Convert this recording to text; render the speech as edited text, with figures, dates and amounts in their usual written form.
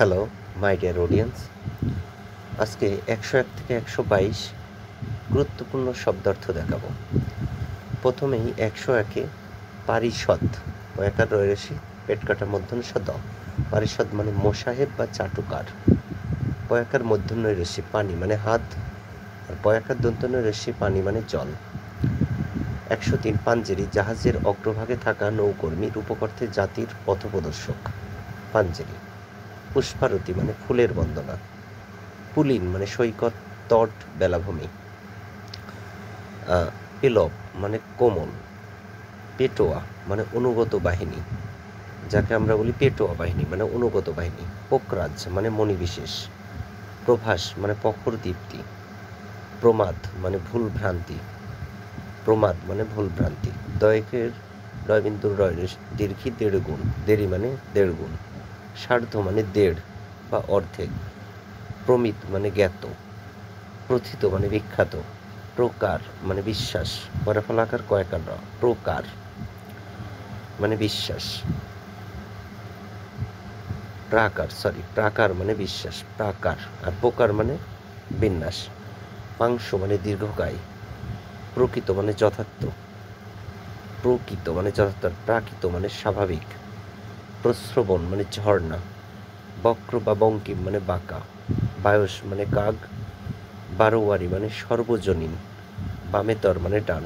Hello my dear audience. আজকে 101 থেকে 122 গুরুত্বপূর্ণ শব্দার্থ দেখাবো। প্রথমেই 101-এ পারিষদ, পয়াকার রয়েছি, পেট কাটা মূর্ধন্য ষ দ। পারিষদ মানে মোসাহেব বা চাটুকার। পয়াকার মূর্ধন্য রেশি পানি মানে হাত, আর পয়াকার দন্তন্য রেশি পানি মানে জল। 103 পাঞ্জেরি, জাহাজের অগ্রভাগে থাকা নৌকর্মী, রূপকর্থে জাতির পথপ্রদর্শক। পাঞ্জেরি। পুষ্পারতি মানে ফুলের বন্দনা। পুলিন মানে সৈকত, তট, বেলাভূমি। পেলব মানে কোমল। পেটোয়া মানে অনুগত বাহিনী, যাকে আমরা বলি পেটোয়া বাহিনী মানে অনুগত বাহিনী। পোকরাজ মানে মণিবিশেষ। প্রভাস মানে প্রখর দীপ্তি। প্রমাদ মানে ভুল ভ্রান্তি। প্রমাদ মানে ভুল ভ্রান্তি। দয়কের ডয়বিন্দুর রয় দীর্ঘি দেড় গুণ, দেরি মানে দেড় গুণ। সার্ধ মানে দেড় বা অর্ধেক। প্রমিত মানে জ্ঞাত। প্রথিত মানে বিখ্যাত। প্রকার মানে বিশ্বাস, পরাফলাকার কয়েকার র, প্রকার মানে বিশ্বাস। প্রাকার মানে বিশ্বাস, প্রাকার। আর প্রকার মানে বিন্যাস। পাংশ মানে দীর্ঘকায়। প্রকৃত মানে যথার্থ, প্রকৃত মানে যথার্থ। প্রাকৃত মানে স্বাভাবিক। প্রশ্রবণ মানে ঝর্ণা। বক্র বা বঙ্কিম মানে বাঁকা। বায়স মানে কাক। বারোয়ারি মানে সর্বজনীন। বামেতর মানে ডান।